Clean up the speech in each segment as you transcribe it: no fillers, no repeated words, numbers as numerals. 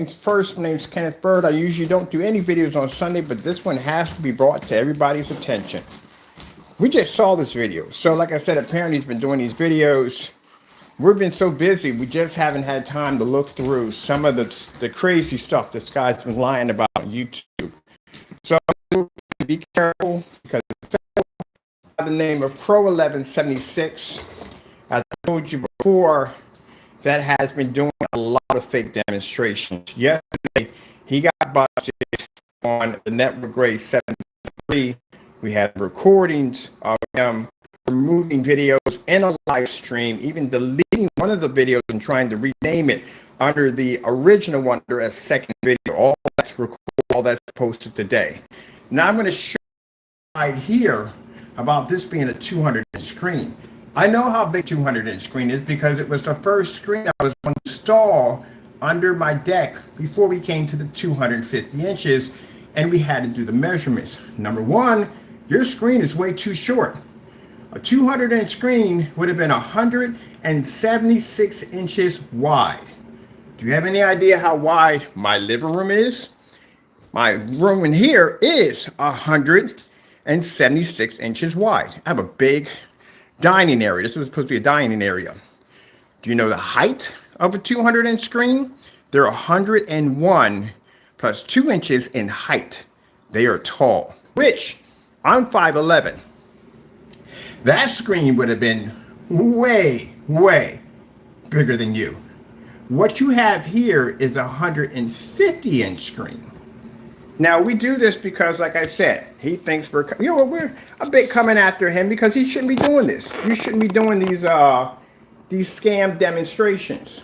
First, my name's Kenneth Bird. I usually don't do any videos on Sunday, but this one has to be brought to everybody's attention. We just saw this video. So like I said, apparently he's been doing these videos. We've been so busy, we just haven't had time to look through some of the crazy stuff this guy's been lying about on YouTube. So be careful, because it's by the name of Crow1176. As I told you before, that has been doing a lot of fake demonstrations. Yesterday, he got busted on the network grade 73. We had recordings of him removing videos in a live stream, even deleting one of the videos and trying to rename it under the original one under a second video. All that's recorded, all that's posted today. Now I'm going to show you right here about this being a 200-inch screen. I know how big 200-inch screen is because it was the first screen I was going to install under my deck before we came to the 250 inches, and we had to do the measurements. Number one, your screen is way too short. A 200-inch screen would have been 176 inches wide. Do you have any idea how wide my living room is? My room in here is 176 inches wide. I have a big dining area. This was supposed to be a dining area. Do you know the height of a 200-inch screen? They're 101 plus 2 inches in height. They are tall, which I'm 5'11". That screen would have been way, way bigger than you. What you have here is a 150-inch screen. Now, we do this because, like I said, he thinks we're a bit coming after him because he shouldn't be doing this. You shouldn't be doing these scam demonstrations.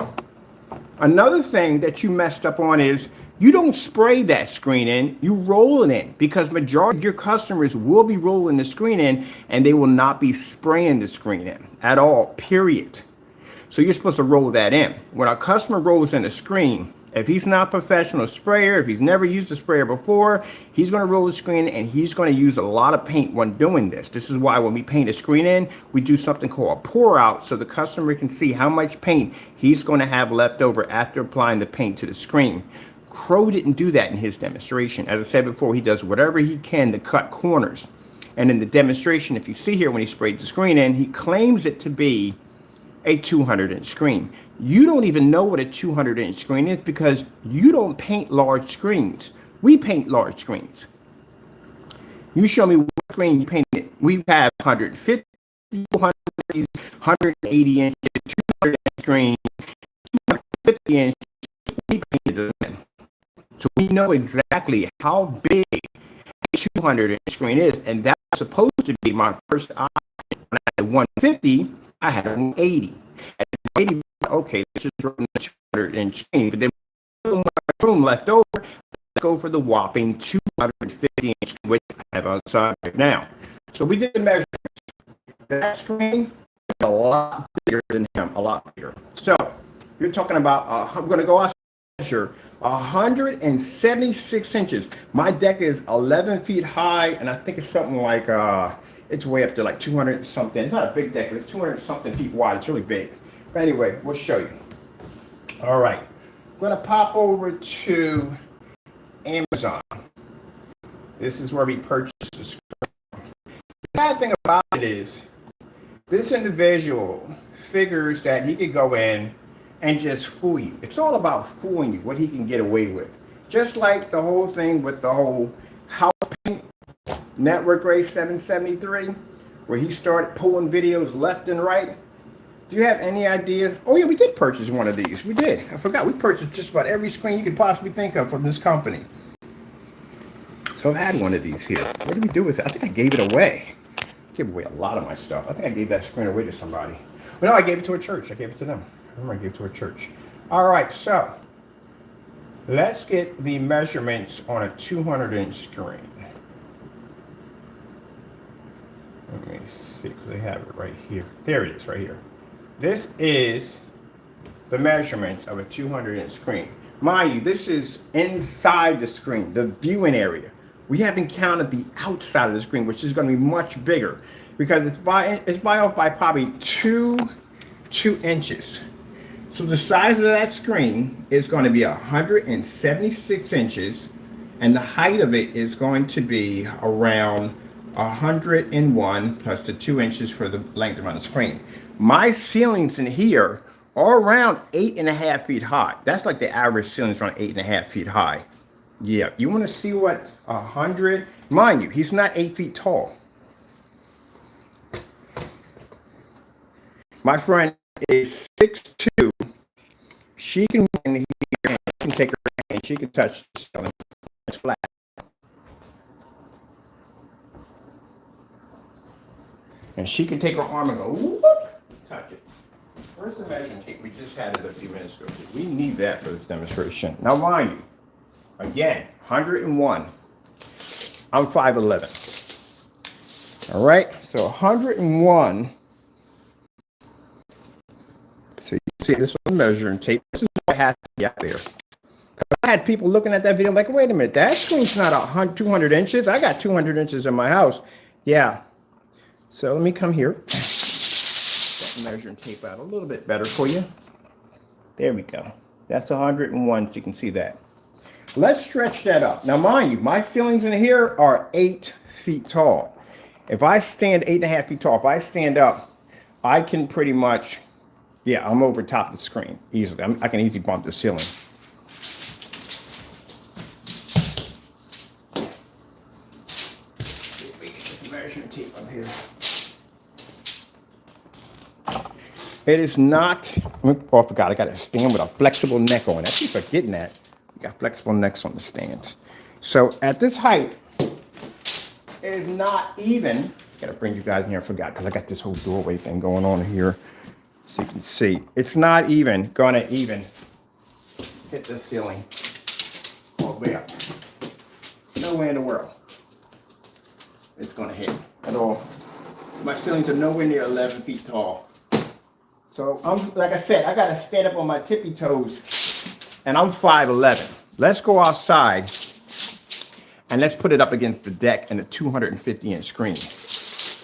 Another thing that you messed up on is you don't spray that screen in, you roll it in, because majority of your customers will be rolling the screen in and they will not be spraying the screen in at all, period. So you're supposed to roll that in. When a customer rolls in a screen, if he's not a professional sprayer, if he's never used a sprayer before, he's going to roll the screen and he's going to use a lot of paint when doing this. This is why when we paint a screen in, we do something called a pour out so the customer can see how much paint he's going to have left over after applying the paint to the screen. Crow didn't do that in his demonstration. As I said before, he does whatever he can to cut corners. And in the demonstration, if you see here when he sprayed the screen in, he claims it to be a 200-inch screen. You don't even know what a 200-inch screen is because you don't paint large screens. We paint large screens. You show me what screen you painted. We have 150, 180 inches, 200-inch screen, 250 inches. We painted them in. So we know exactly how big a 200-inch screen is, and that was supposed to be my first option. When I had 150, I had 180. At 80, okay, let's just draw a 200-inch screen, but then so much room left over, let's go for the whopping 250-inch, which I have outside right now. So we did the measurements. That screen is a lot bigger than him, a lot bigger. So you're talking about, I'm going to go out and measure 176 inches. My deck is 11 feet high, and I think it's something like, it's way up to like 200 something. It's not a big deck, but it's 200 something feet wide. It's really big. But anyway, we'll show you. All right. I'm going to pop over to Amazon. This is where we purchased the screen. The bad thing about it is this individual figures that he could go in and just fool you. It's all about fooling you, what he can get away with. Just like the whole thing with the whole house paint network grade 773, where he started pulling videos left and right. Do you have any idea? Oh yeah, we did purchase one of these. We did. I forgot. We purchased just about every screen you could possibly think of from this company. So I've had one of these here. What did we do with it? I think I gave it away. I gave away a lot of my stuff. I think I gave that screen away to somebody. Well, no, I gave it to a church. I gave it to them. I remember I gave it to a church. All right, so let's get the measurements on a 200-inch screen. Let me see, because they have it right here. There it is, right here. This is the measurements of a 200-inch screen. Mind you, this is inside the screen, the viewing area. We haven't counted the outside of the screen, which is going to be much bigger because it's by off by probably two inches. So the size of that screen is going to be 176 inches, and the height of it is going to be around 101 plus the 2 inches for the length around the screen. My ceilings in here are around 8.5 feet high. That's like the average ceiling's around 8.5 feet high. Yeah, you want to see what 100, mind you, he's not 8 feet tall. My friend is 6'2". She can in here, she can take her hand, she can touch the ceiling. It's flat. And she can take her arm and go, whoop, touch it. Where's the measuring tape? We just had it a few minutes ago. We need that for this demonstration. Now, mind you, again, 101. I'm 5'11". All right, so 101. So you can see this was a measuring tape. This is what has to be out there. I had people looking at that video like, wait a minute, that screen's not 200 inches. I got 200 inches in my house. Yeah. So let me come here. Get the measuring tape out a little bit better for you. There we go. That's 101, so you can see that. Let's stretch that up. Now, mind you, my ceilings in here are 8 feet tall. If I stand 8.5 feet tall, if I stand up, I can pretty much, yeah, I'm over top of the screen easily. I can easily bump the ceiling. See if we get this measuring tape up here. It is not, oh, I forgot, I got a stand with a flexible neck on it. I keep forgetting that. You got flexible necks on the stands. So at this height, it is not even, gotta bring you guys in here, I forgot, because I got this whole doorway thing going on here. So you can see, it's not even gonna even hit the ceiling all the way up. Nowhere in the world it's gonna hit at all. My ceilings are nowhere near 11 feet tall. So I'm, like I said, I gotta stand up on my tippy toes, and I'm 5'11". Let's go outside and let's put it up against the deck and the 250-inch screen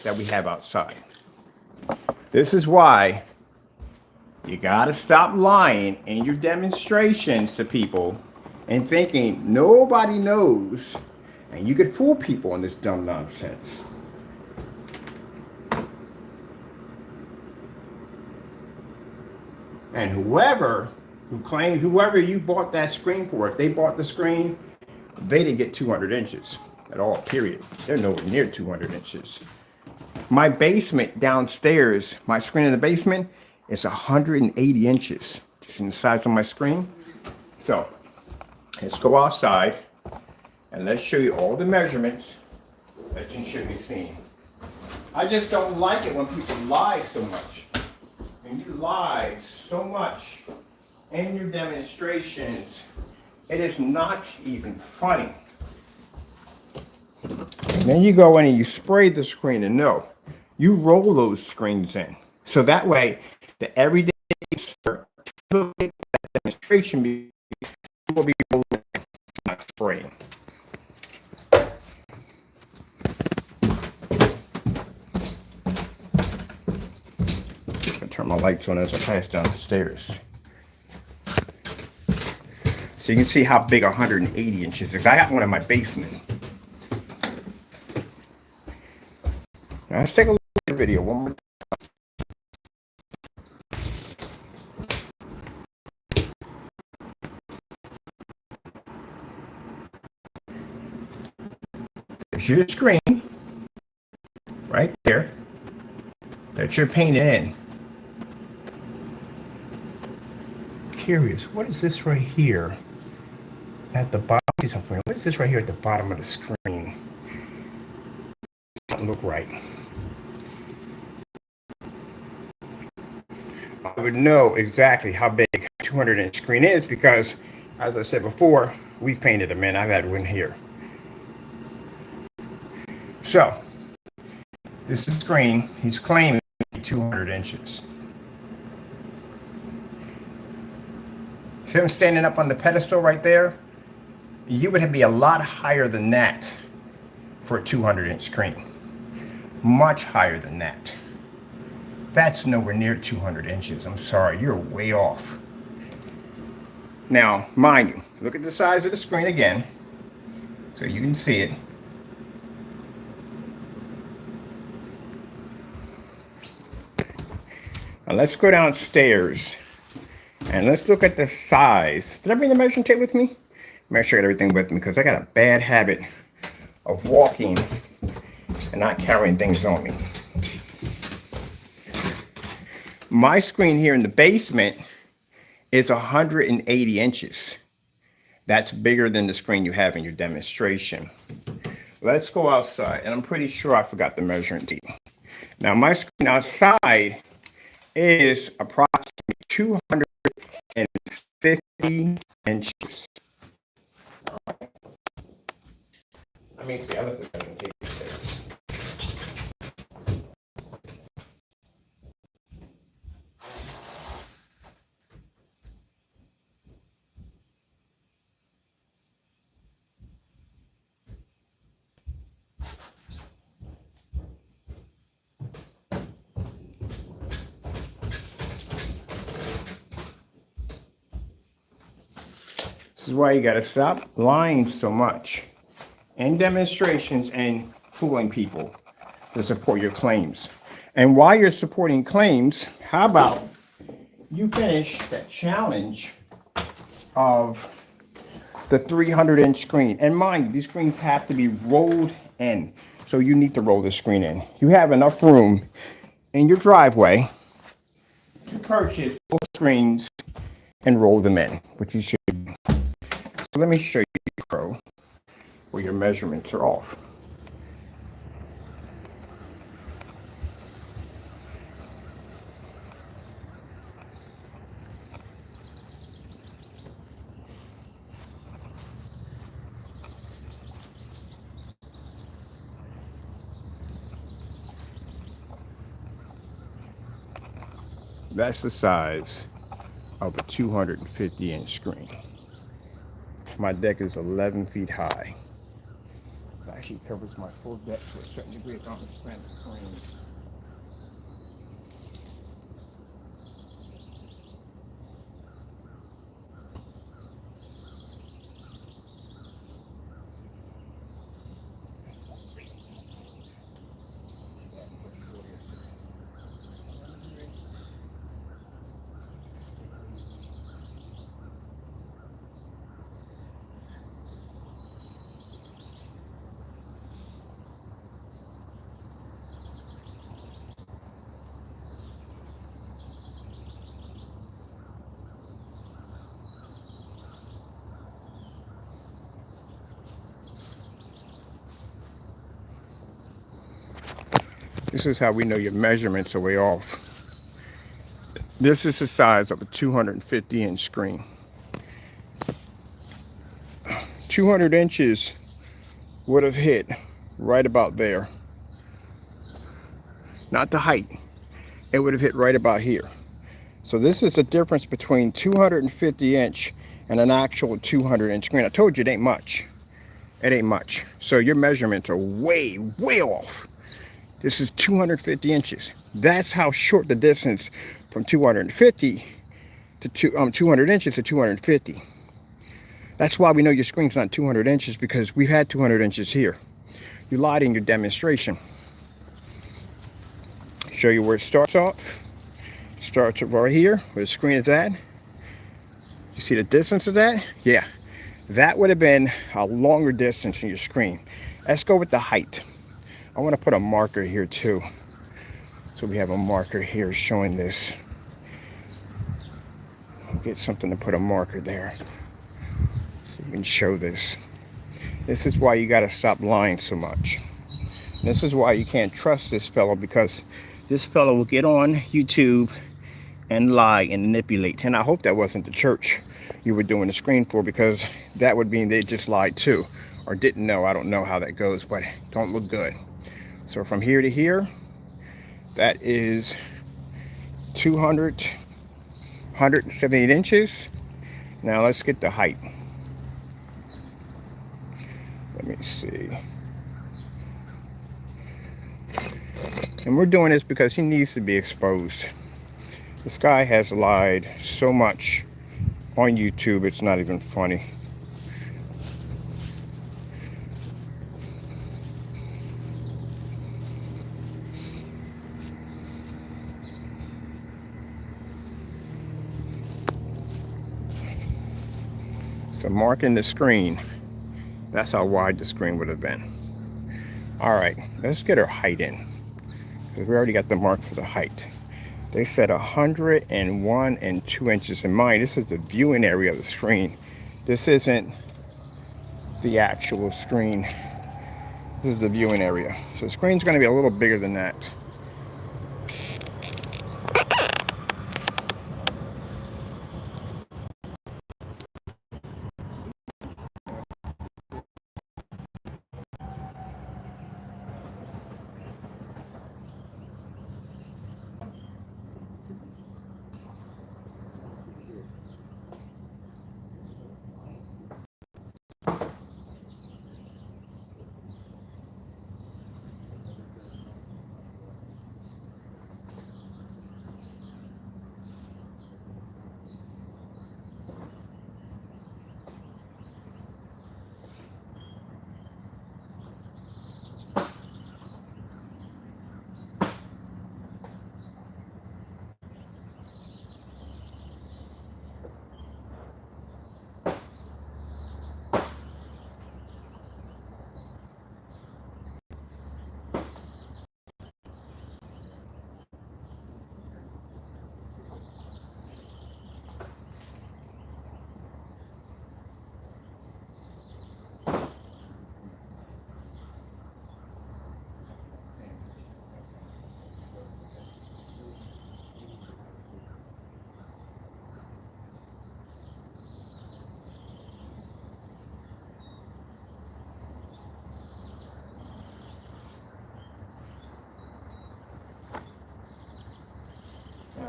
that we have outside. This is why you gotta stop lying in your demonstrations to people and thinking nobody knows, and you could fool people on this dumb nonsense. And whoever you bought that screen for, if they bought the screen, they didn't get 200 inches at all, period. They're nowhere near 200 inches. My basement downstairs, my screen in the basement is 180 inches. Just in the size of my screen. So, let's go outside and let's show you all the measurements that you should be seeing. I just don't like it when people lie so much. And you lie so much in your demonstrations, it is not even funny. And then you go in and you spray the screen, and no, you roll those screens in. So that way, the everyday demonstration will be rolling, not spraying. Turn my lights on as I pass down the stairs. So you can see how big 180 inches is. I got one in my basement. Now let's take a look at the video one more time. There's your screen right there that you're painting in. Curious, what is this right here at the bottom? What is this right here at the bottom of the screen? Doesn't look right. I would know exactly how big a 200-inch screen is because, as I said before, we've painted them in. I've had one here. So, this is the screen. He's claiming 200 inches. See him standing up on the pedestal right there? You would be a lot higher than that for a 200-inch screen. Much higher than that. That's nowhere near 200 inches. I'm sorry, you're way off. Now, mind you, look at the size of the screen again, so you can see it. Now let's go downstairs and let's look at the size. Did I bring the measuring tape with me? Make sure I got everything with me because I got a bad habit of walking and not carrying things on me. My screen here in the basement is 180 inches. That's bigger than the screen you have in your demonstration. Let's go outside, and I'm pretty sure I forgot the measuring tape. Now my screen outside is approximately 250 inches. Let me see, I left the measuring tape upstairs. This is why you got to stop lying so much in demonstrations and fooling people to support your claims. And while you're supporting claims, how about you finish that challenge of the 300-inch screen? And mind you, these screens have to be rolled in. So you need to roll the screen in. You have enough room in your driveway to purchase both screens and roll them in, which you should do. So let me show you, Crow, where your measurements are off. That's the size of a 250-inch screen. My deck is 11 feet high. It actually covers my full deck to a certain degree. I don't understand the screen. This is how we know your measurements are way off. This is the size of a 250-inch screen. 200 inches would have hit right about there. Not the height. It would have hit right about here. So this is the difference between 250-inch and an actual 200-inch screen. I told you it ain't much. It ain't much. So your measurements are way, way off. This is 250 inches. That's how short the distance from 250 to 200 inches to 250. That's why we know your screen's not 200 inches, because we've had 200 inches here. You lied in your demonstration. Show you where it starts off. Starts right here, where the screen is at. You see the distance of that? Yeah, that would have been a longer distance in your screen. Let's go with the height. I want to put a marker here too. So we have a marker here showing this. I'll get something to put a marker there so you can show this. This is why you got to stop lying so much. And this is why you can't trust this fellow, because this fellow will get on YouTube and lie and manipulate. And I hope that wasn't the church you were doing the screen for, because that would mean they just lied too, or didn't know. I don't know how that goes, but don't look good. So from here to here, that is 178 inches. Now let's get the height. Let me see. And we're doing this because he needs to be exposed. This guy has lied so much on YouTube. It's not even funny. So marking the screen, that's how wide the screen would have been. All right, let's get her height in, because we already got the mark for the height. They said 101 and 2 inches. In mine, this is the viewing area of the screen. This isn't the actual screen. This is the viewing area. So the screen's going to be a little bigger than that.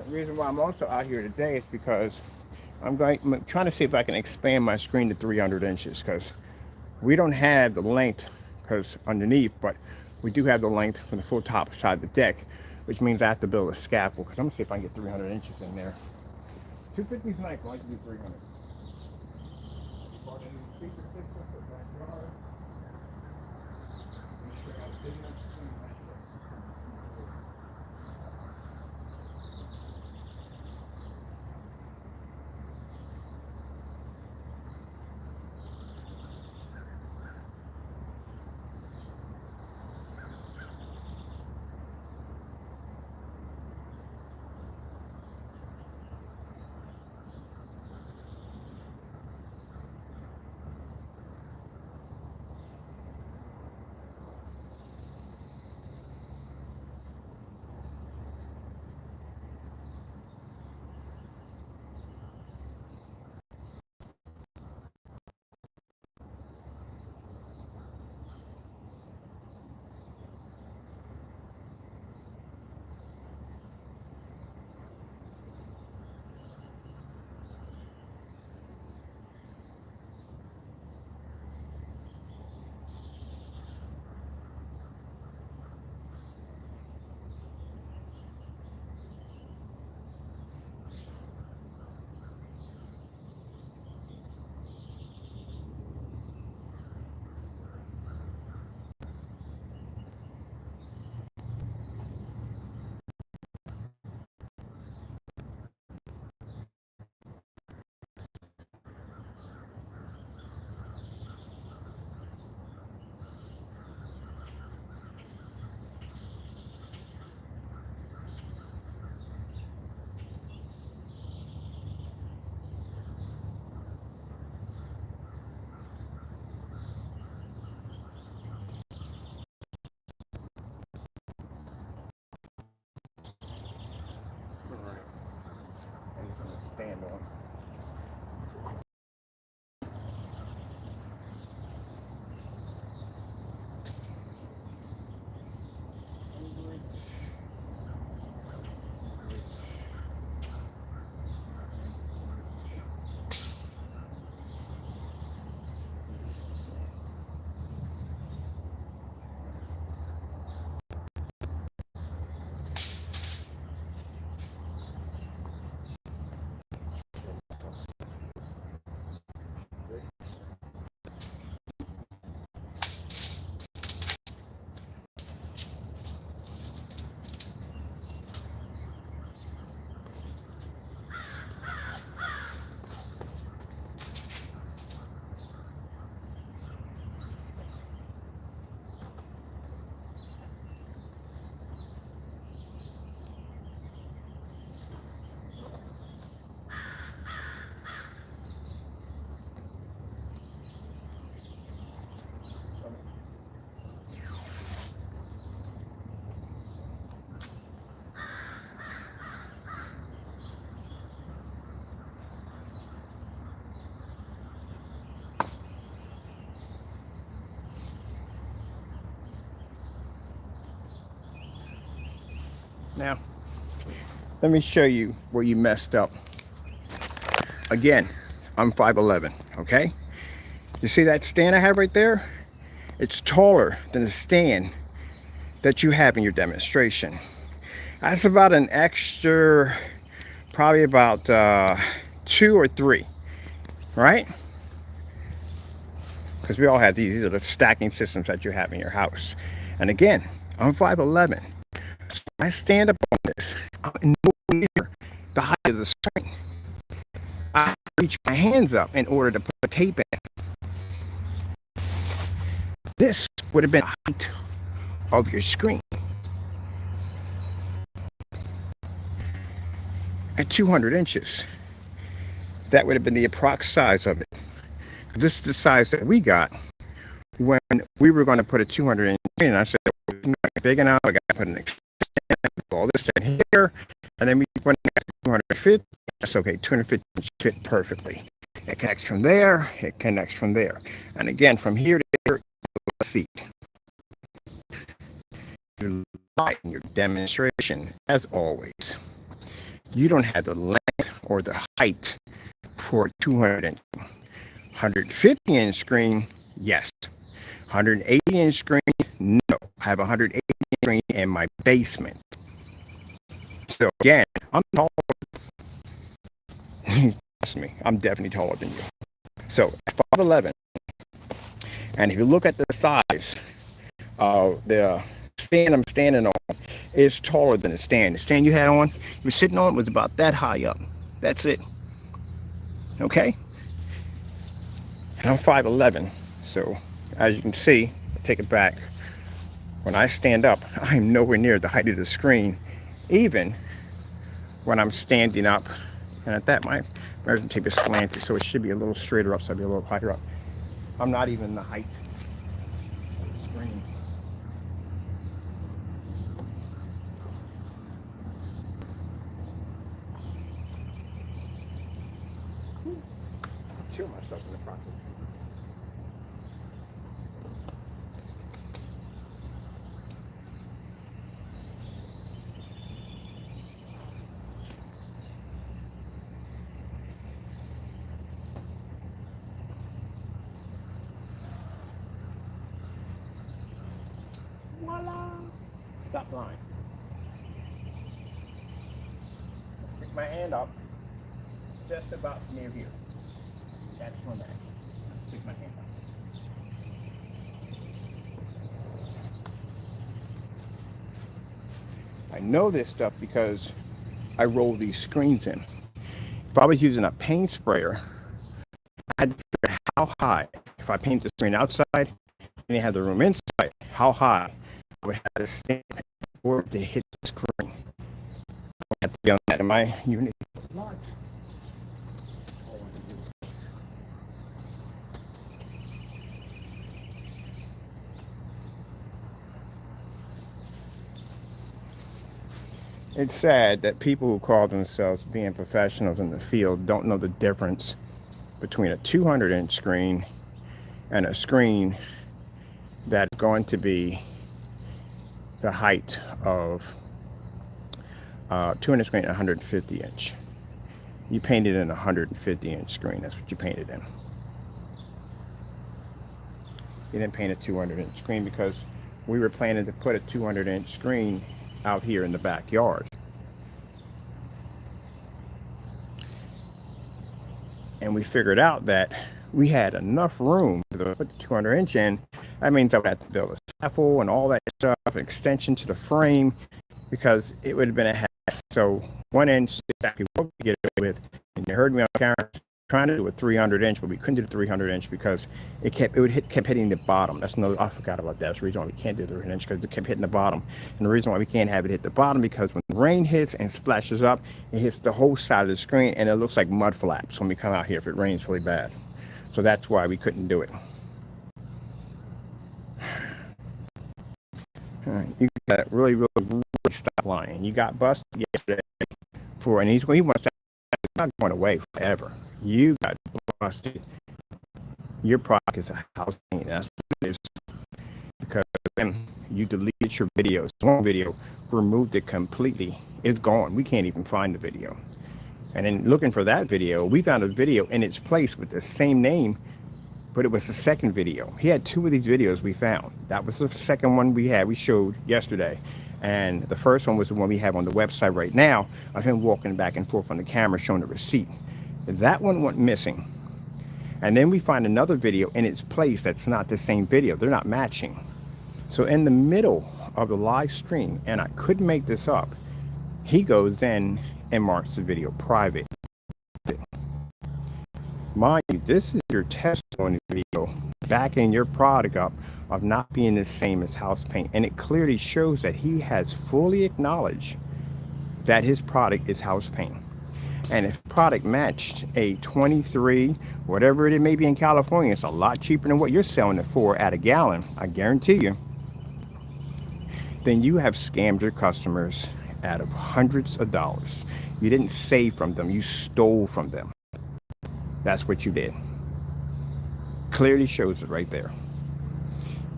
The reason why I'm also out here today is because I'm trying to see if I can expand my screen to 300 inches, because we don't have the length because underneath, but we do have the length from the full top side of the deck, which means I have to build a scaffold, because I'm gonna see if I can get 300 inches in there. 250 is nice, but I like to do 300. Stand on. Now, let me show you where you messed up. Again, I'm 5'11", okay? You see that stand I have right there? It's taller than the stand that you have in your demonstration. That's about an extra, probably about 2 or 3, right? Because we all have these. These are the stacking systems that you have in your house. And again, I'm 5'11". So I stand up on this. I'm nowhere near the height of the screen. I reach my hands up in order to put the tape in. This would have been the height of your screen at 200 inches. That would have been the approx size of it. This is the size that we got when we were going to put a 200 inch screen. And I said, it's not big enough. I got to put an extension, all this in here. And then we went to 250. That's okay. 250 inch fit perfectly. It connects from there. It connects from there. And again, from here to here, feet. You lie in your demonstration, as always. You don't have the length or the height for a 200 inch. 150 inch screen, yes. 180 inch screen, no. I have a 180 inch screen in my basement. So again, I'm taller. Trust me, I'm definitely taller than you. So 5'11", and if you look at the size of the stand I'm standing on, is taller than the stand. The stand you had on, you were sitting on, was about that high up. That's it. Okay? And I'm 5'11", so as you can see, take it back. When I stand up, I'm nowhere near the height of the screen, even when I'm standing up. And at that, my measuring tape is slanted, so it should be a little straighter up, so I'll be a little higher up. I'm not even the height of the screen. Kill myself in the process. Voila! Stop lying. Stick my hand up just about near here. That's my back. Stick my hand up. I know this stuff because I roll these screens in. If I was using a paint sprayer, I had to figure out how high, if I paint the screen outside and you have the room inside, how high I would have to stand for it to hit the screen. I have to be on that in my unit. It's sad that people who call themselves being professionals in the field don't know the difference between a 200 inch screen and a screen that's going to be the height of 200 screen and 150 inch. You painted in a 150 inch screen. That's what you painted in. You didn't paint a 200 inch screen because we were planning to put a 200 inch screen out here in the backyard. And we figured out that we had enough room to put the 200 inch in. That means I would have to build a scaffold and all that stuff, an extension to the frame, because it would have been a headache. So 1 inch is exactly what we get away with. And you heard me on camera trying to do a 300 inch, but we couldn't do the 300 inch because it kept hitting the bottom. That's another, I forgot about that. That's the reason why we can't do the 300 inch, because it kept hitting the bottom. And the reason why we can't have it hit the bottom, because when the rain hits and splashes up, it hits the whole side of the screen and it looks like mud flaps when we come out here if it rains really bad. So that's why we couldn't do it. All right, you got really stop lying. You got busted yesterday for, and he wants to, it's not going away forever. You got busted. Your product is a house paint. That's what it is. Because you deleted your videos. One video, removed it completely. It's gone. We can't even find the video. And then looking for that video, we found a video in its place with the same name, but it was the second video. He had two of these videos we found. That was the second one we showed yesterday. And the first one was the one we have on the website right now of him walking back and forth on the camera showing the receipt. That one went missing. And then we find another video in its place that's not the same video. They're not matching. So in the middle of the live stream, and I couldn't make this up, he goes in and marks the video private. Mind you, this is your testimony video backing your product up of not being the same as house paint. And it clearly shows that he has fully acknowledged that his product is house paint. And if product matched a 23, whatever it may be in California, it's a lot cheaper than what you're selling it for at a gallon, I guarantee you, then you have scammed your customers out of hundreds of dollars. You didn't save from them, you stole from them. That's what you did. Clearly shows it right there.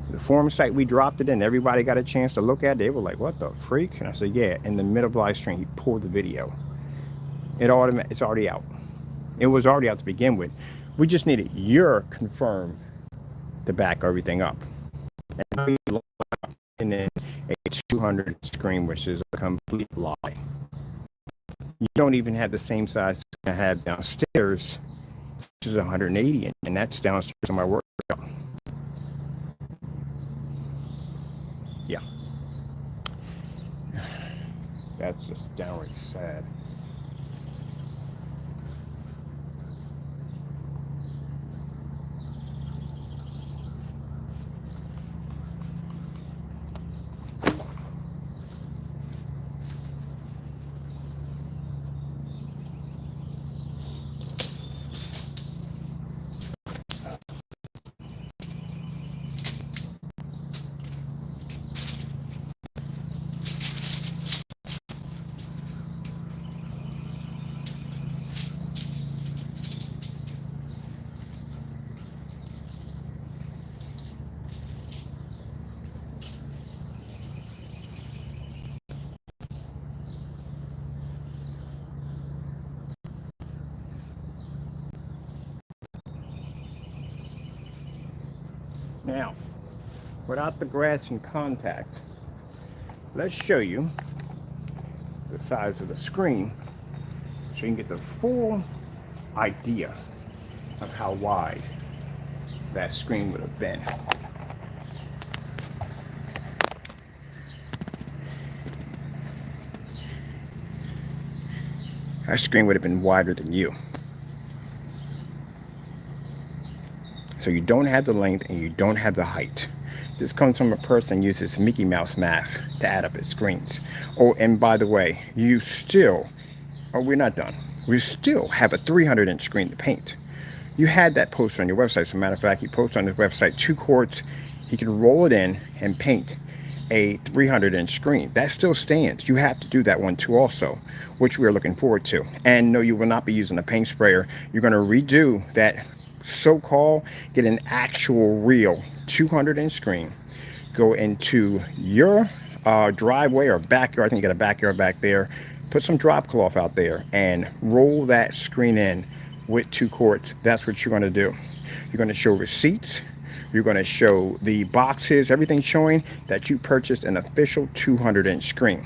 The forum site we dropped it in, everybody got a chance to look at it. They were like, what the freak? And I said, yeah, in the middle of the live stream, he pulled the video. It's already out. It was already out to begin with. We just needed your confirm to back everything up. And then a 200 screen, which is a complete lie. You don't even have the same size I have downstairs, which is 180, and that's downstairs in my workshop. Yeah. That's just downright sad. Now, without the grass in contact, let's show you the size of the screen so you can get the full idea of how wide that screen would have been. That screen would have been wider than you. So you don't have the length and you don't have the height. This comes from a person who uses Mickey Mouse math to add up his screens. Oh, and by the way, you still, we're not done. We still have a 300-inch screen to paint. You had that posted on your website. As a matter of fact, he posted on his website 2 quarts. He can roll it in and paint a 300-inch screen. That still stands. You have to do that one too also, which we are looking forward to. And no, you will not be using a paint sprayer. You're going to redo that so-called, get an actual real 200-inch screen, go into your driveway or backyard. I think you got a backyard back there. Put some drop cloth out there and roll that screen in with 2 quarts. That's what you're going to do. You're going to show receipts. You're going to show the boxes, everything showing that you purchased an official 200-inch screen.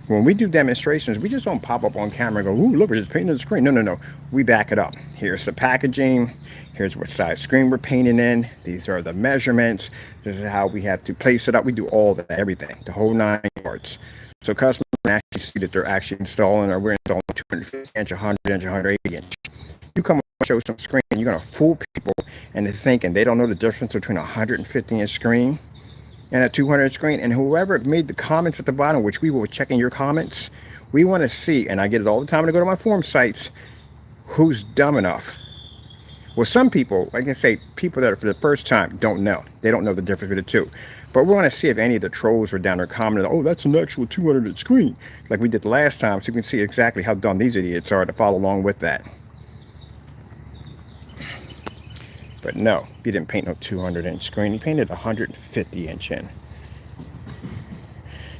When we do demonstrations, we just don't pop up on camera and go, ooh, look, we're just painting the screen. No, no, no. We back it up. Here's the packaging. Here's what size screen we're painting in. These are the measurements. This is how we have to place it up. We do all that, everything, the whole 9 yards. So customers can actually see that they're actually installing, or we're installing 250-inch, 100-inch, 180-inch. You come and show some screen, you're going to fool people into thinking they don't know the difference between a 150-inch screen and a 200-inch screen. And whoever made the comments at the bottom, which we will check in your comments, we want to see, and I get it all the time when I go to my forum sites, who's dumb enough. Well, some people, like I say, people that are for the first time don't know. They don't know the difference between the two. But we want to see if any of the trolls were down there commenting, oh, that's an actual 200-inch screen, like we did the last time, so you can see exactly how dumb these idiots are to follow along with that. But no, he didn't paint no 200-inch screen. He painted a 150-inch in.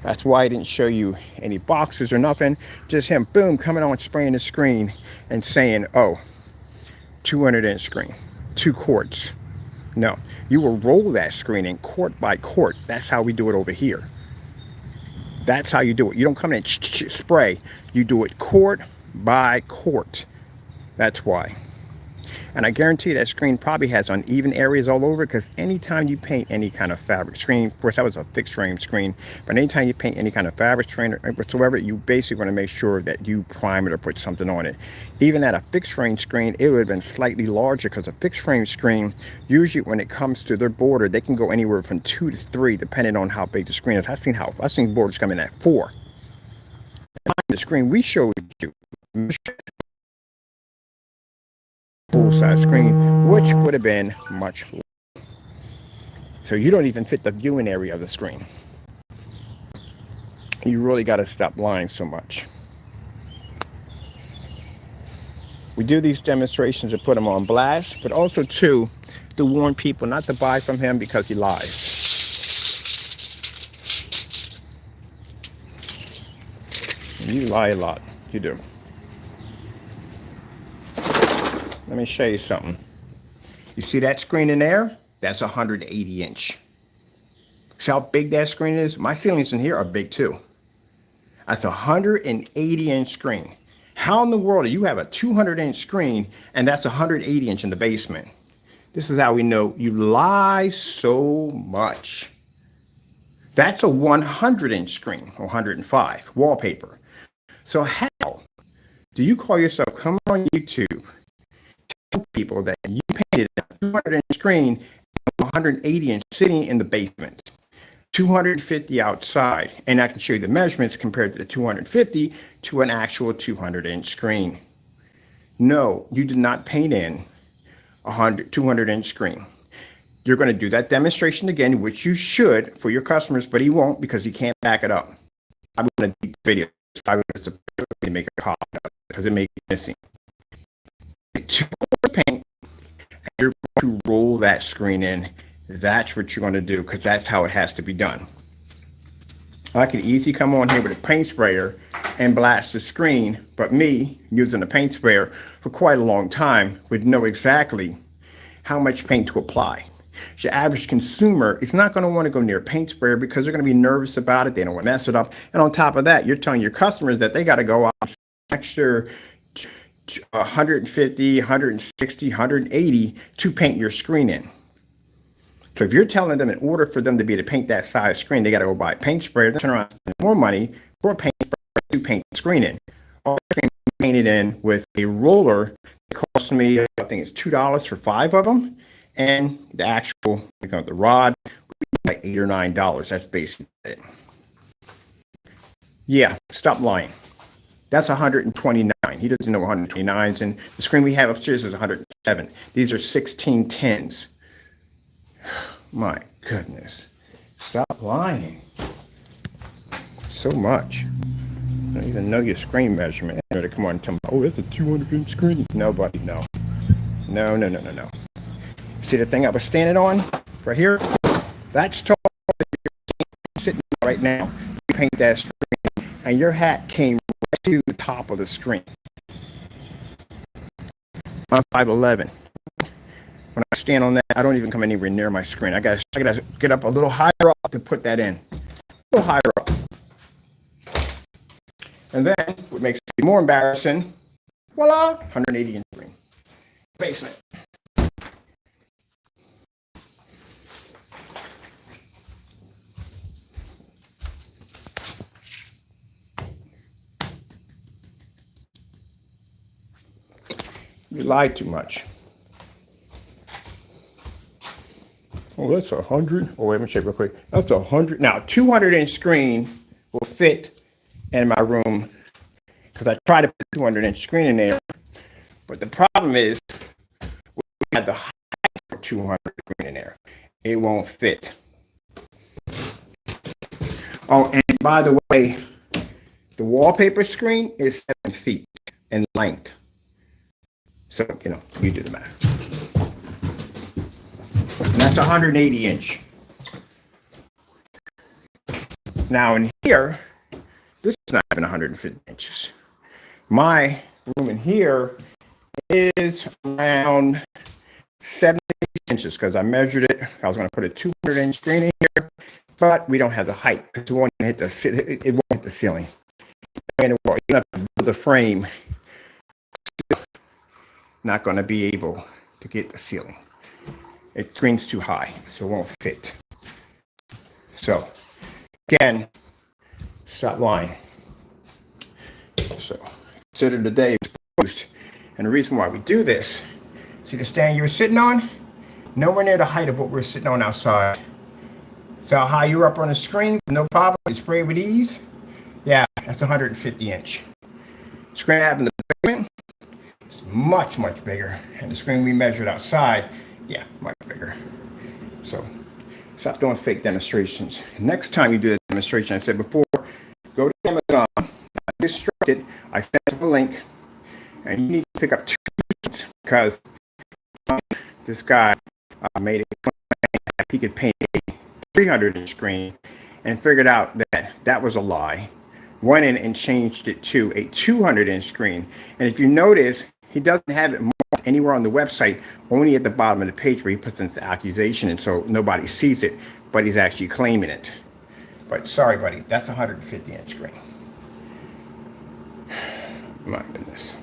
That's why I didn't show you any boxes or nothing. Just him, boom, coming on, spraying the screen and saying, oh, 200-inch screen, 2 quarts. No, you will roll that screen in quart by quart. That's how we do it over here. That's how you do it. You don't come in and spray. You do it quart by quart. That's why. And I guarantee that screen probably has uneven areas all over, because anytime you paint any kind of fabric screen, of course that was a fixed frame screen, but anytime you paint any kind of fabric screen or whatsoever, you basically want to make sure that you prime it or put something on it. Even at a fixed frame screen, it would have been slightly larger, because a fixed frame screen, usually when it comes to their border, they can go anywhere from 2 to 3 depending on how big the screen is. I've seen borders come in at 4. The screen we showed you, full-size screen, which would have been much lower. So you don't even fit the viewing area of the screen. You really got to stop lying so much. We do these demonstrations to put them on blast, but also too to warn people not to buy from him because he lies. You lie a lot. You do. Let me show you something. You see that screen in there? That's 180-inch. See how big that screen is? My ceilings in here are big too. That's a 180-inch screen. How in the world do you have a 200-inch screen and that's 180-inch in the basement? This is how we know you lie so much. That's a 100-inch screen, or 105, wallpaper. So how do you call yourself, come on YouTube, tell people that you painted a 200-inch screen and 180-inch sitting in the basement, 250 outside, and I can show you the measurements compared to the 250 to an actual 200-inch screen. No, you did not paint in a 200-inch screen. You're going to do that demonstration again, which you should for your customers, but he won't because he can't back it up. I'm going to delete the video. I was supposed to make a copy of it because it may be missing. 2 quarts paint, and you're going to roll that screen in. That's what you're going to do, because that's how it has to be done. I could easily come on here with a paint sprayer and blast the screen, but me, using a paint sprayer for quite a long time, would know exactly how much paint to apply. Your average consumer is not going to want to go near a paint sprayer because they're going to be nervous about it. They don't want to mess it up. And on top of that, you're telling your customers that they got to go out and extra 150, 160, 180 to paint your screen in. So if you're telling them in order for them to be able to paint that size screen, they got to go buy a paint sprayer, then turn around and spend more money for a paint sprayer to paint the screen in. All the screen painted in with a roller. It cost me, I think it's $2 for 5 of them. And the actual, the rod, would be like $8 or $9. That's basically it. Yeah, stop lying. That's 129. He doesn't know 129s. And the screen we have upstairs is 107. These are 1610s. My goodness. Stop lying. So much. I don't even know your screen measurement. To come on and tell me, oh, that's a 200-inch screen. Nobody, no. No, no, no, no, no. See the thing I was standing on right here? That's tall. You're sitting right now. You paint that screen, and your hat came right to the top of the screen. I'm 5'11". When I stand on that, I don't even come anywhere near my screen. I gotta get up a little higher up to put that in. A little higher up. And then, what makes it more embarrassing, voila, 180-inch screen. Basement. You lied too much. Oh, that's 100. Oh, wait, let me check real quick. That's 100. Now, 200-inch screen will fit in my room because I tried to put a 200-inch screen in there. But the problem is, we had the height for 200 screen in there. It won't fit. Oh, and by the way, the wallpaper screen is 7 feet in length. So, you do the math. And that's 180-inch. Now, in here, this is not even 150 inches. My room in here is around 70 inches because I measured it. I was going to put a 200-inch screen in here, but we don't have the height. It won't hit the ceiling. And you have to build the frame. Still not going to be able to get the ceiling. It screen's too high, so it won't fit. So, again, stop lying. So, consider the day exposed. And the reason why we do this, see the stand you were sitting on? Nowhere near the height of what we're sitting on outside. So how high you're up on the screen, no problem, you spray with ease. Yeah, that's 150 inch. Screen I have in the basement is much, much bigger. And the screen we measured outside, yeah, much bigger. So stop doing fake demonstrations. Next time you do that demonstration, I said before, go to Amazon, I instructed, I sent you a link, and you need to pick up 2 because this guy made it claim he could paint a 300-inch screen and figured out that that was a lie. Went in and changed it to a 200-inch screen. And if you notice, he doesn't have it marked anywhere on the website, only at the bottom of the page where he puts in the accusation, and so nobody sees it, but he's actually claiming it. But sorry, buddy, that's a 150-inch screen. My goodness.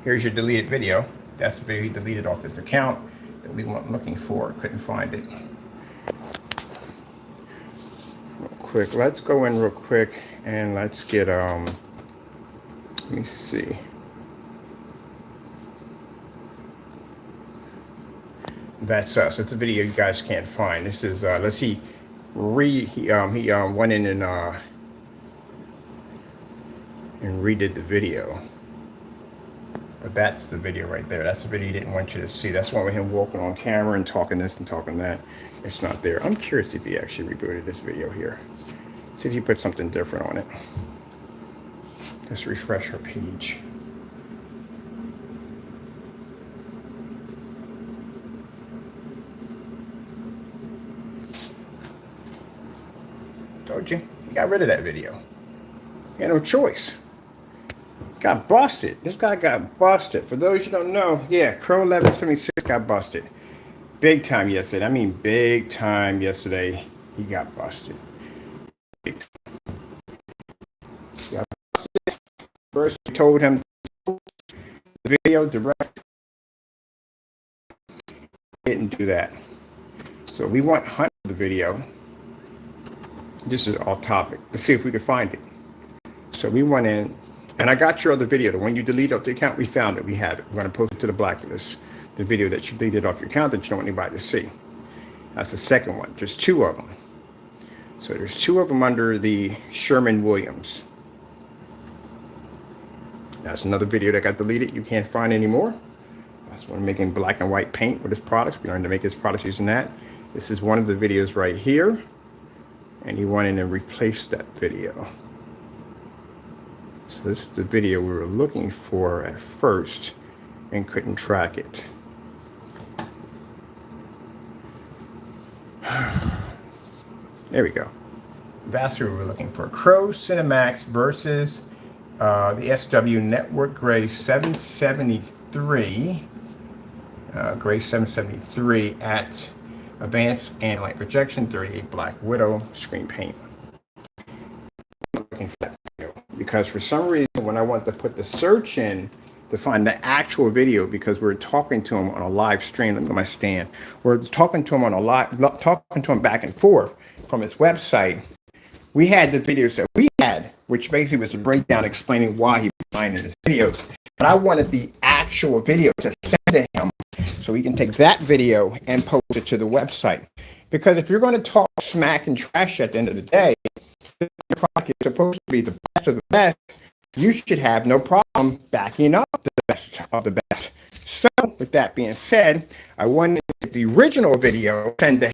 Here's your deleted video. That's the video he deleted off his account that we weren't looking for. Couldn't find it. Real quick, let's go in real quick and let's get let me see. That's us. It's a video you guys can't find. This is let's see. He went in and redid the video. But that's the video right there. That's the video he didn't want you to see. That's one with him walking on camera and talking this and talking that. It's not there. I'm curious if he actually rebooted this video here. See if you put something different on it. Just refresh our page. Told you. He got rid of that video. He had no choice. Got busted. This guy got busted. For those you don't know, yeah, Crow1176 got busted. Big time yesterday. I mean, big time yesterday. He got busted. Big time. Got busted. First, we told him the video direct. Didn't do that. So we went hunting the video. This is off topic. Let's see if we could find it. So we went in. And I got your other video. The one you deleted off the account, we found it. We have it. We're going to post it to the blacklist. The video that you deleted off your account that you don't want anybody to see. That's the second one. There's 2 of them. So there's 2 of them under the Sherman-Williams. That's another video that got deleted. You can't find anymore. That's one making black and white paint with his products. We learned to make his products using that. This is one of the videos right here. And he went in and replaced that video. So this is the video we were looking for at first and couldn't track it. There we go. That's what we were looking for. Crow Cinemax versus the SW Network Gray 773. Gray 773 at Advanced and Light Projection 38 Black Widow screen paint. Looking for that video because for some reason when I want to put the search in to find the actual video, because we're talking to him on a live stream. Look at my stand. We're talking to him on a live, talking to him back and forth from his website. We had the videos that we had, which basically was a breakdown explaining why he was lying in his videos. But I wanted the actual video to send to him so he can take that video and post it to the website. Because if you're going to talk smack and trash at the end of the day, the product is supposed to be the best of the best. You should have no problem backing up the best of the best. So, with that being said, I wanted to get the original video, send to him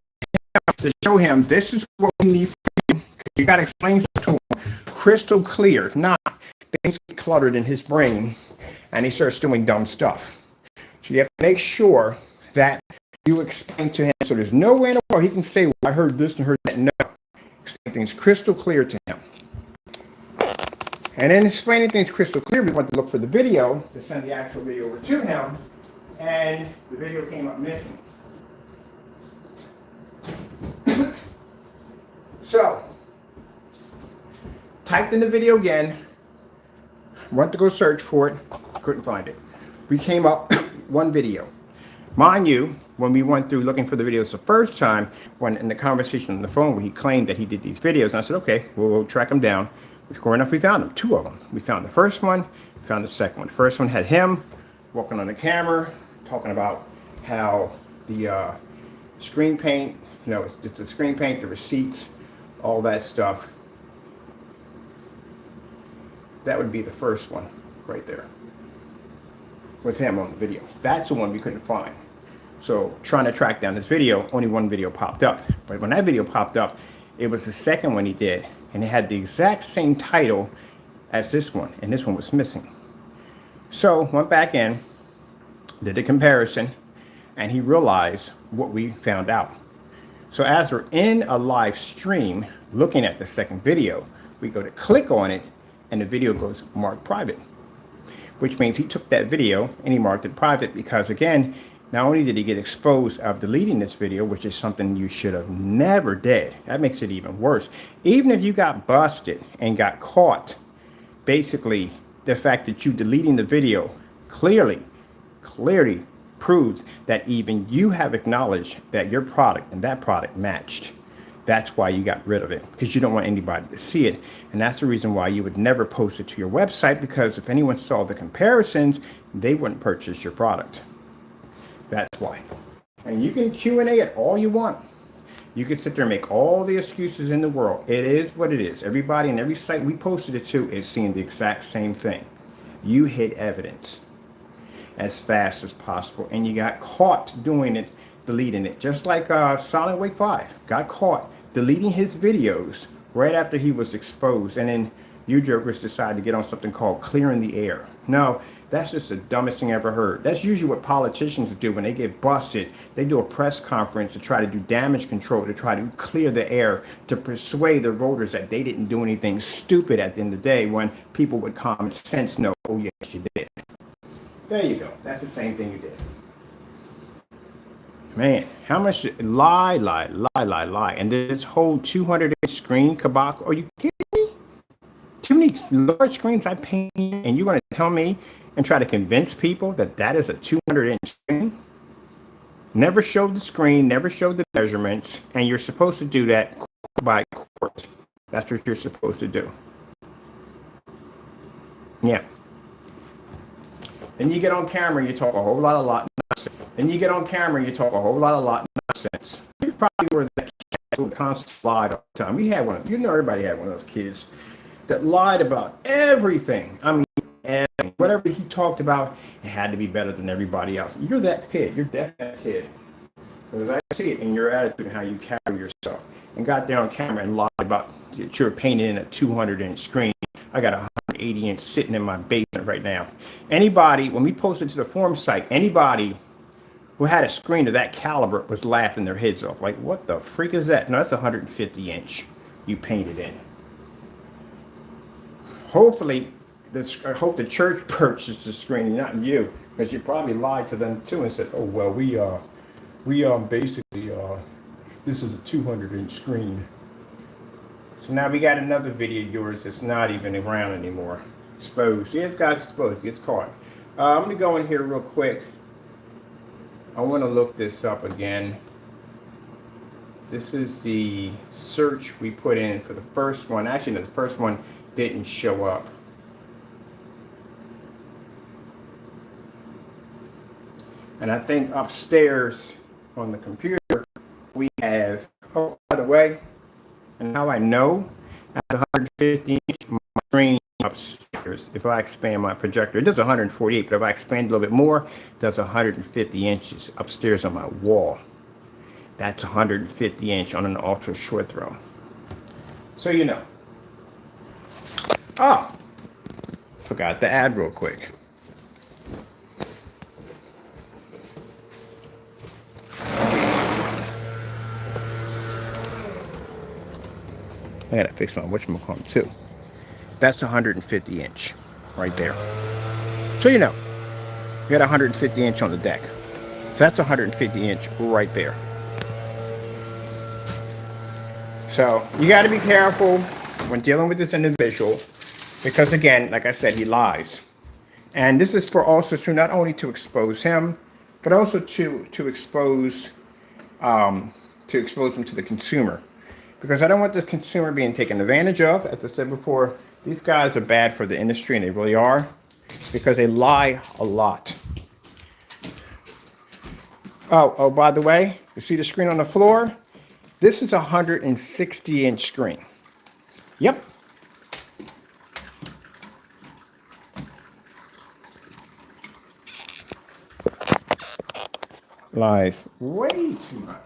to show him this is what we need from you. You got to explain to him crystal clear. If not, things get cluttered in his brain and he starts doing dumb stuff. So you have to make sure that you explain to him so there's no way in the world he can say, well, I heard this and heard that. No. explain things crystal clear to him. And in explaining things crystal clear, we went to look for the video to send the actual video over to him, and the video came up missing. So, typed in the video again, went to go search for it, couldn't find it. We came up one video. Mind you, when we went through looking for the videos the first time, when in the conversation on the phone where he claimed that he did these videos, and I said, okay, we'll track him down. Sure enough, we found them, 2 of them. We found the first one, we found the second one. The first one had him walking on the camera, talking about how the screen paint, you know, it's the screen paint, the receipts, all that stuff. That would be the first one right there with him on the video. That's the one we couldn't find. So trying to track down this video, only one video popped up. But when that video popped up, it was the second one he did, and it had the exact same title as this one, and this one was missing. So went back in, did a comparison, and he realized what we found out. So as we're in a live stream looking at the second video, we go to click on it, and the video goes marked private, which means he took that video and he marked it private because, again, not only did he get exposed of deleting this video, which is something you should have never did. That makes it even worse. Even if you got busted and got caught, basically the fact that you deleting the video clearly proves that even you have acknowledged that your product and that product matched. That's why you got rid of it, because you don't want anybody to see it. And that's the reason why you would never post it to your website, because if anyone saw the comparisons, they wouldn't purchase your product. That's why. And you can Q&A it all you want. You can sit there and make all the excuses in the world. It is what it is. Everybody and every site we posted it to is seeing the exact same thing. You hid evidence as fast as possible, and you got caught doing it, deleting it. Just like Silent Wake 5 got caught deleting his videos right after he was exposed, and then you jokers decided to get on something called clearing the air. No, that's just the dumbest thing I ever heard. That's usually what politicians do when they get busted. They do a press conference to try to do damage control, to try to clear the air, to persuade the voters that they didn't do anything stupid at the end of the day, when people with common sense know, oh yes, you did. There you go. That's the same thing you did. Man, how much lie. And this whole 200-inch screen kabak, are you kidding me? Too many large screens I paint, and you're going to tell me and try to convince people that that is a 200-inch screen? Never showed the screen, never showed the measurements, and you're supposed to do that by court. That's what you're supposed to do. Yeah. Then you get on camera and you talk a whole lot of nonsense. Then you get on camera and you talk a whole lot of nonsense. You probably were that kid who constantly lied all the time. We had one, you know, everybody had one of those kids that lied about everything. I mean, everything. Whatever he talked about, it had to be better than everybody else. You're that kid. You're definitely that kid. Because I see it in your attitude and how you carry yourself. And got there on camera and lied about that you're painting in a 200-inch screen. I got a 180-inch sitting in my basement right now. Anybody, when we posted to the forum site, anybody who had a screen of that caliber was laughing their heads off. Like, what the freak is that? No, that's a 150-inch you painted in. Hopefully, I hope the church purchased the screen, not you, because you probably lied to them too and said, oh, well, we basically, this is a 200-inch screen. So now we got another video of yours that's not even around anymore. Exposed. Yeah, it's got exposed. It's caught. I'm going to go in here real quick. I want to look this up again. This is the search we put in for the first one. Actually, no, the first one didn't show up. And I think upstairs on the computer we have, oh, by the way, and how I know at the 150 inch my screen upstairs, if I expand my projector, it does 148, but if I expand a little bit more, it does 150 inches upstairs on my wall. That's 150 inch on an ultra short throw. So you know. Oh, forgot to add real quick. I gotta fix my whatchamacallit too. That's 150 inch right there. So you know, we got 150 inch on the deck. So that's 150 inch right there. So you got to be careful when dealing with this individual, because again, like I said, he lies. And this is for also to not only to expose him, but also to expose him to the consumer. Because I don't want the consumer being taken advantage of. As I said before, these guys are bad for the industry, and they really are, because they lie a lot. Oh, by the way, you see the screen on the floor? This is a 160 inch screen. Yep. Lies way too much.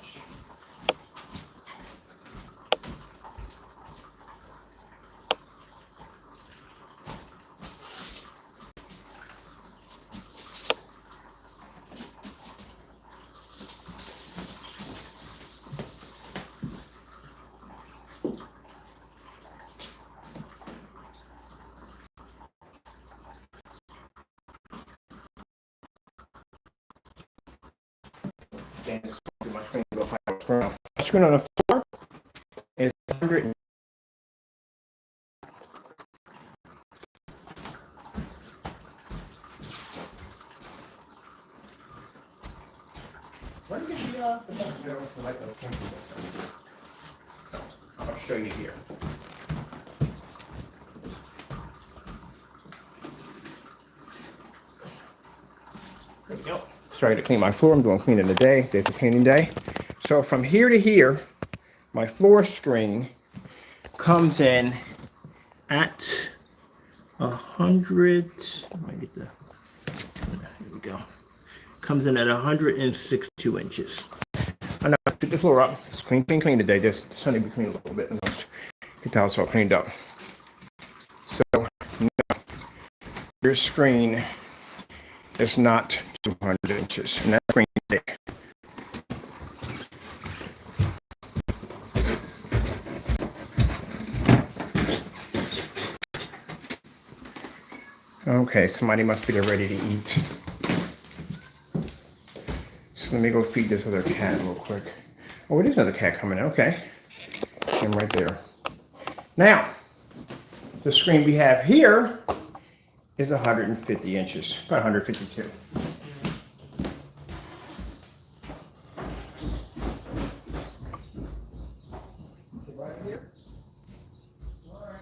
Screen on the floor is 100. Let me get the light. So I'll show you here. There we go. Starting to clean my floor. I'm doing cleaning today. Today's a cleaning day. So from here to here, my floor screen comes in at 100. Let me get the. Here we go. Comes in at 162 inches. I know. Took the floor up. It's clean today. Just the sun will be clean a little bit. Get the house all cleaned up. So no, your screen is not 200 inches, and that's screen thick. Okay, somebody must be there ready to eat. So let me go feed this other cat real quick. Oh, it is another cat coming in. Okay. Him right there. Now, the screen we have here is 150 inches, about 152. Right here. All right.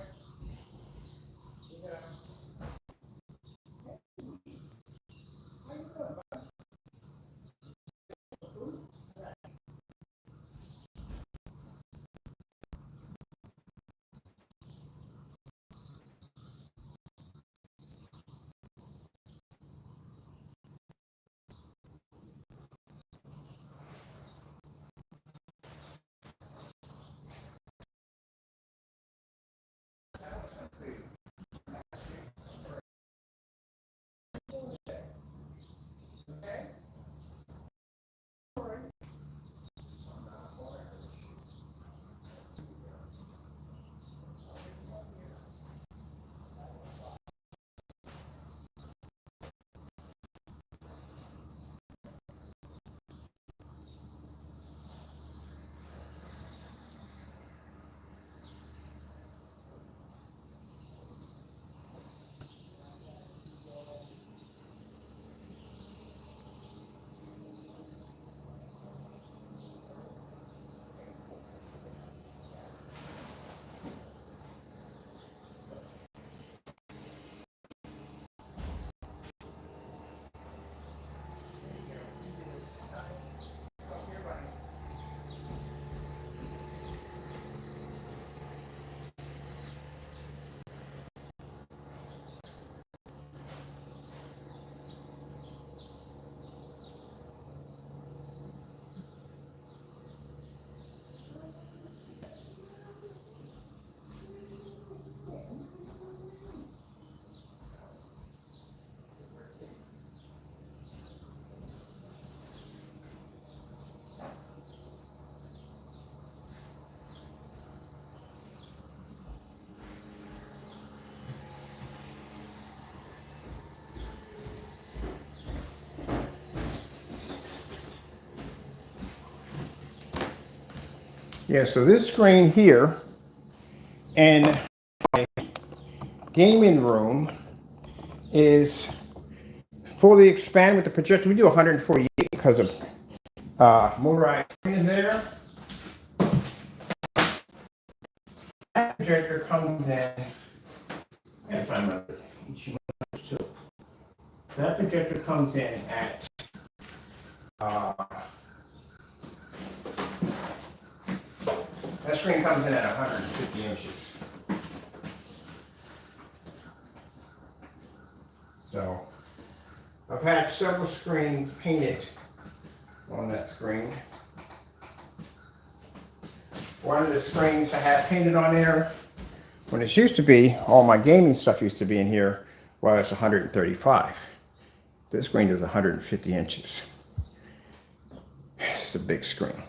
Yeah, so this screen here in my gaming room is fully expanded with the projector. We do 148 because of motorized screen there. That projector comes in. I gotta find my each one of those too. That projector comes in at that screen comes in at 150 inches. So I've had several screens painted on that screen. One of the screens I had painted on there, when it used to be, all my gaming stuff used to be in here, well, it's 135. This screen is 150 inches. It's a big screen.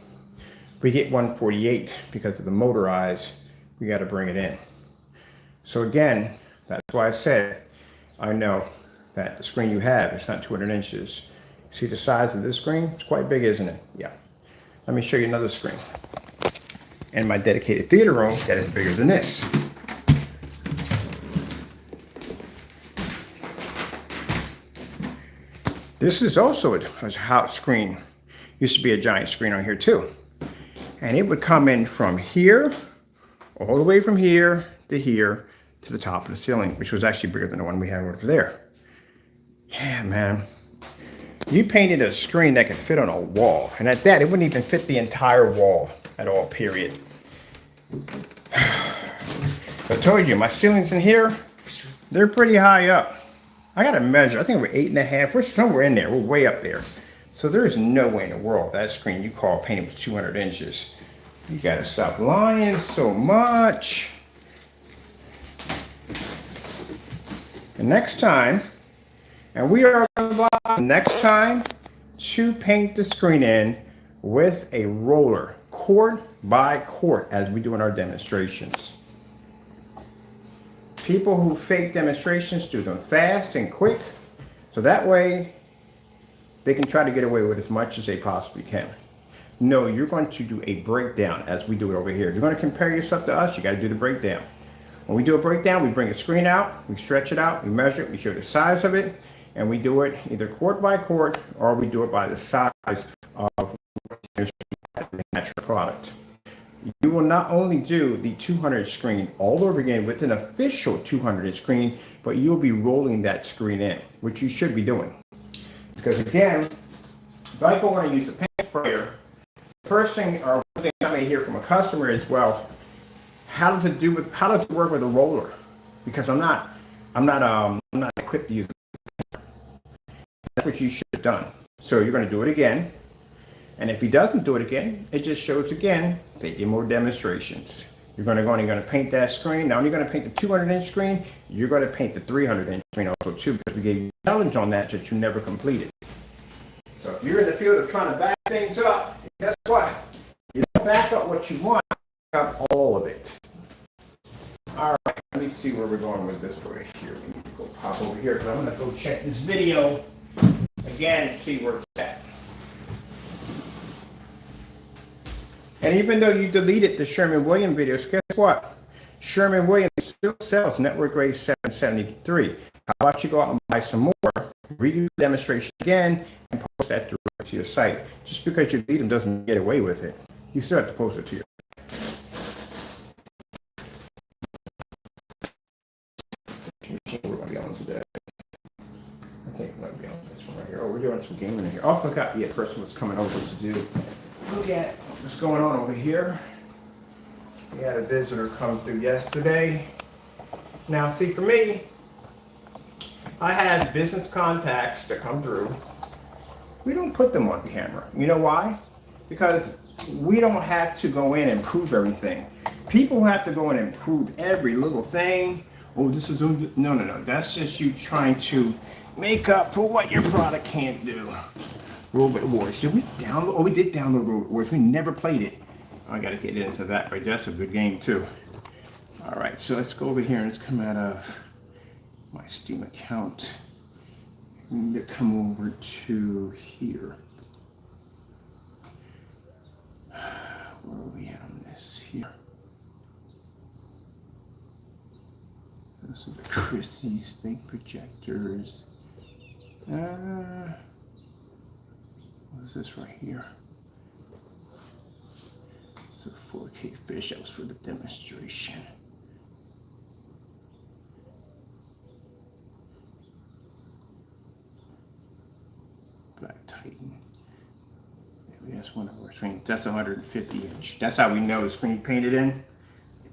We get 148 because of the motorized, we got to bring it in. So again, that's why I said, I know that the screen you have is not 200 inches. See the size of this screen? It's quite big, isn't it? Yeah. Let me show you another screen. In my dedicated theater room, that is bigger than this. This is also a house screen. Used to be a giant screen on here too. And it would come in from here, all the way from here to the top of the ceiling, which was actually bigger than the one we have over there. Yeah, man. You painted a screen that could fit on a wall. And at that, it wouldn't even fit the entire wall at all, period. I told you, my ceilings in here, they're pretty high up. I gotta measure, I think we're 8.5, we're somewhere in there, we're way up there. So there's no way in the world that screen you call painted was 200 inches. You gotta stop lying so much. And next time, and we are next time to paint the screen in with a roller, quart by quart, as we do in our demonstrations. People who fake demonstrations do them fast and quick, so that way they can try to get away with as much as they possibly can. No, you're going to do a breakdown as we do it over here. If you're going to compare yourself to us, you got to do the breakdown. When we do a breakdown, we bring a screen out, we stretch it out, we measure it, we show the size of it, and we do it either quart by quart or we do it by the size of the natural product. You will not only do the 200 screen all over again with an official 200 screen, but you'll be rolling that screen in, which you should be doing. Because again, if I go on and use a paint sprayer, the first thing or one thing I may hear from a customer is, well, how does it work with a roller? Because I'm not equipped to use it. That's what you should have done. So you're going to do it again. And if he doesn't do it again, it just shows again, they get more demonstrations. You're going to go and you're going to paint that screen. Not only going to paint the 200-inch screen, you're going to paint the 300-inch screen also too, because we gave you a challenge on that you never completed. So if you're in the field of trying to back things up, guess what? You don't back up what you want, you back up all of it. All right, let me see where we're going with this right here. Let me go pop over here, because I'm going to go check this video again and see where it's at. And even though you deleted the Sherwin-Williams videos, guess what? Sherwin-Williams still sells network grade 773. How about you go out and buy some more, redo the demonstration again, and post that directly to your site. Just because you delete them doesn't get away with it. You still have to post it to your we're going to be on today. I think we're going to be on this one right here. Oh, we're doing some gaming in here. Oh, I forgot the person was coming over to do. Look at what's going on over here. We had a visitor come through yesterday. Now, see, for me, I had business contacts that come through. We don't put them on camera. You know why? Because we don't have to go in and prove everything. People have to go in and prove every little thing. Oh, this is no. That's just you trying to make up for what your product can't do. Robot Wars. Did we download? Oh, we did download Robot Wars. We never played it. I got to get into that right there. That's a good game too. All right, so let's go over here and let's come out of my Steam account. We need to come over to here. Where are we at on Christie's fake projectors. What's this right here? It's a 4K fish. That was for the demonstration. Black Titan. That's one of our screens. That's 150 inch. That's how we know the screen painted in.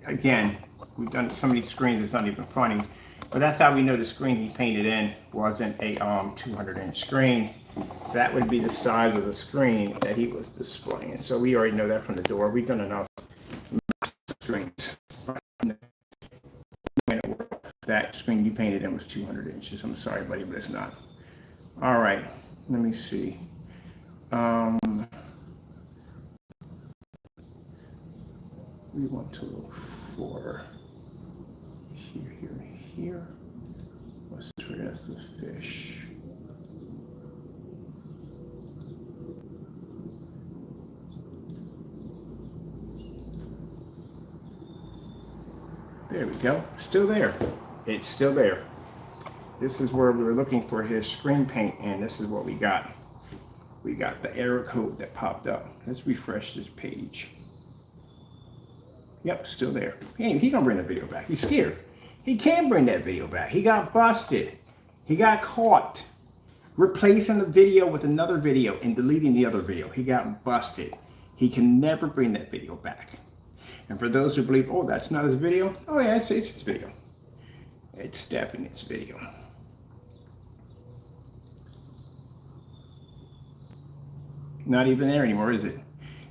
Again, we've done so many screens, it's not even funny. But that's how we know the screen he painted in wasn't a 200 inch screen. That would be the size of the screen that he was displaying. So we already know that from the door. We've done enough screens. That screen you painted in was 200 inches. I'm sorry, buddy, but it's not. All right, let me see. We want to look for here, here, here. What's this? That's the fish. There we go. Still there. It's still there. This is where we were looking for his screen paint, and this is what we got. We got the error code that popped up. Let's refresh this page. Yep, still there. He gonna bring the video back. He's scared. He can't bring that video back. He got busted. He got caught replacing the video with another video and deleting the other video. He got busted. He can never bring that video back. And for those who believe, oh, that's not his video. Oh yeah, it's his video. It's definitely his video. Not even there anymore, is it?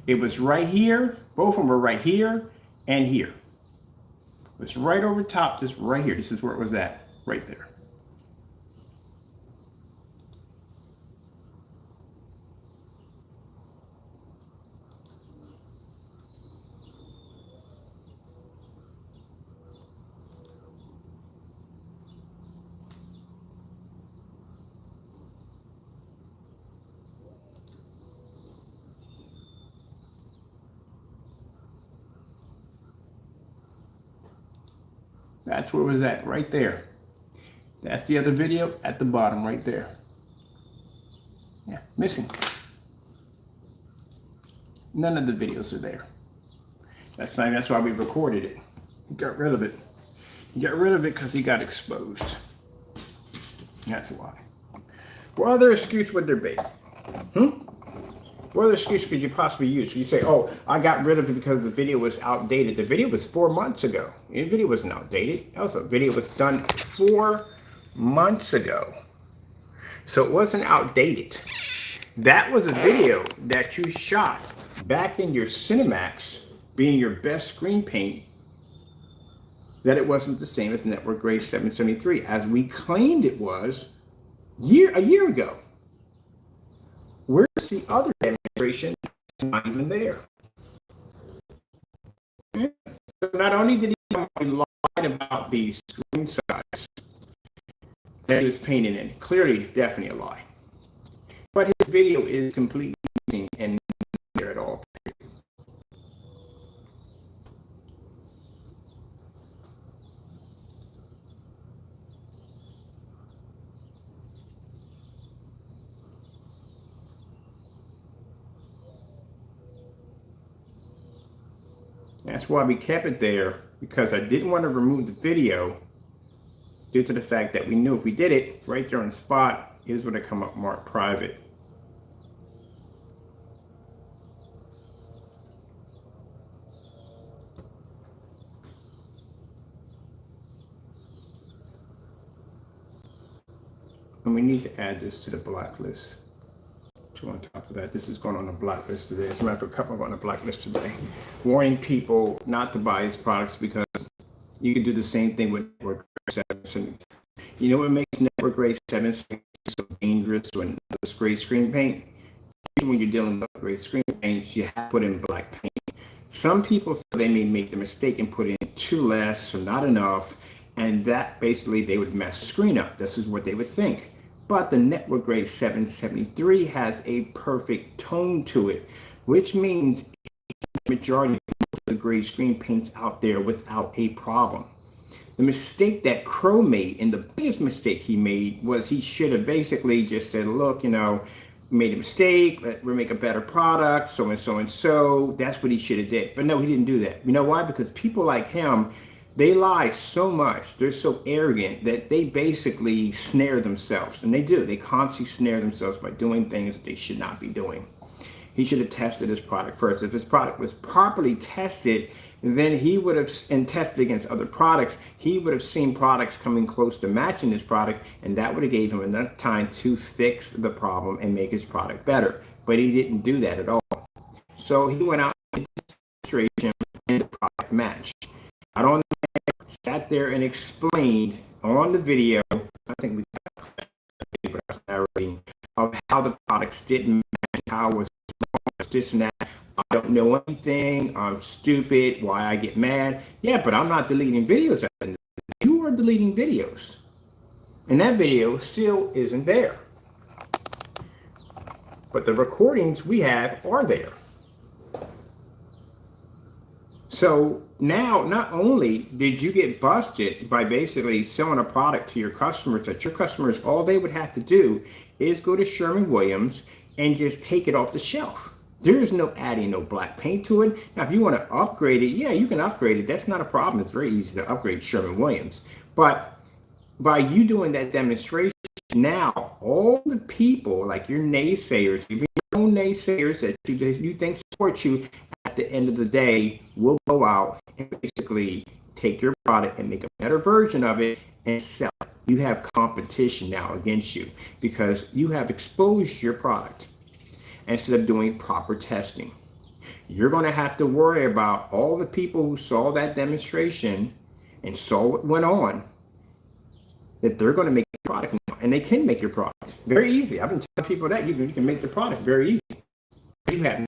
It was right here. Both of them were right here and here. It was right over top, just right here. This is where it was at, right there. That's where it was at, right there. That's the other video at the bottom, right there. Yeah, missing. None of the videos are there. That's why we recorded it. He got rid of it. He got rid of it because he got exposed. That's why. What other excuse would there be? What other excuse could you possibly use? You say, oh, I got rid of it because the video was outdated. The video was 4 months ago. The video wasn't outdated. Also, the video was done 4 months ago. So it wasn't outdated. That was a video that you shot back in your Cinemax, being your best screen paint, that it wasn't the same as Network Grade 773, as we claimed it was a year ago. Where's the other demonstration? It's not even there. So not only did he lie about the screen size that he was painting in, clearly, definitely a lie. But his video is completely missing and not there at all. That's why we kept it there, because I didn't want to remove the video due to the fact that we knew if we did it right there on the spot, here's what it come up marked private. And we need to add this to the blacklist. On top of that, this is going on the blacklist today. As a matter of fact, a couple on the blacklist today, warning people not to buy his products because you can do the same thing with Network Grade 7. You know what makes Network Grade 7 so dangerous when it's gray screen paint? When you're dealing with gray screen paint, you have to put in black paint. Some people feel they may make the mistake and put in too less or not enough, and that basically they would mess the screen up. This is what they would think. But the Network Grade 773 has a perfect tone to it, which means the majority of the gray screen paints out there without a problem. The mistake that Crow made, and the biggest mistake he made, was he should have basically just said, look, you know, made a mistake, we'll make a better product, so and so and so. That's what he should have did. But no, he didn't do that. You know why? Because people like him, they lie so much, they're so arrogant that they basically snare themselves. And they do. They constantly snare themselves by doing things that they should not be doing. He should have tested his product first. If his product was properly tested, then he would have, and tested against other products, he would have seen products coming close to matching his product, and that would have gave him enough time to fix the problem and make his product better. But he didn't do that at all. So he went out and demonstration and the product matched. Got on there, sat there and explained on the video, I think we got narrating of how the products didn't match, how it was this and that. I don't know anything. I'm stupid. Why I get mad? Yeah, but I'm not deleting videos. You are deleting videos, and that video still isn't there. But the recordings we have are there. So now, not only did you get busted by basically selling a product to your customers, that your customers, all they would have to do is go to Sherwin-Williams and just take it off the shelf. There is no adding no black paint to it. Now, if you want to upgrade it, yeah, you can upgrade it. That's not a problem. It's very easy to upgrade Sherwin-Williams. But by you doing that demonstration, now all the people, like your naysayers, even your own naysayers that you think support you, at the end of the day, will go out and basically take your product and make a better version of it and sell it. You have competition now against you because you have exposed your product. Instead of doing proper testing, you're going to have to worry about all the people who saw that demonstration and saw what went on, that they're going to make your product now, and they can make your product very easy. I've been telling people that you can make the product very easy. You have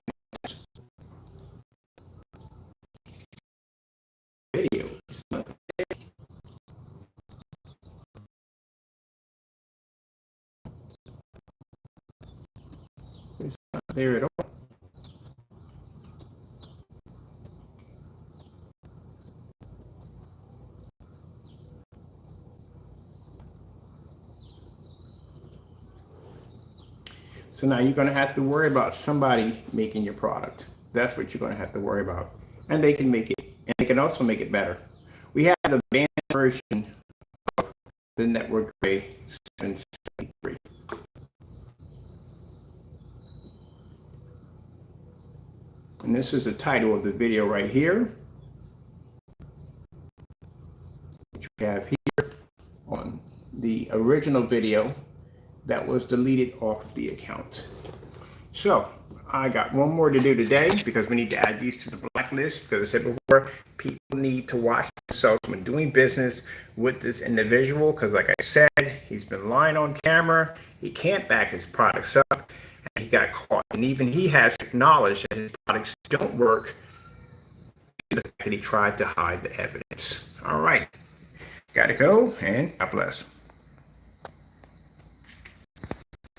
videos. It's not there at all. So now you're going to have to worry about somebody making your product. That's what you're going to have to worry about. And they can make it, and they can also make it better. We have the advanced version of the Network Gray 773. And this is the title of the video right here, which we have here on the original video that was deleted off the account. So I got one more to do today because we need to add these to the blacklist, because I said before, people need to watch themselves when doing business with this individual, because like I said, he's been lying on camera. He can't back his products up, and he got caught. And even he has acknowledged that his products don't work, the fact that he tried to hide the evidence. All right, gotta go, and God bless.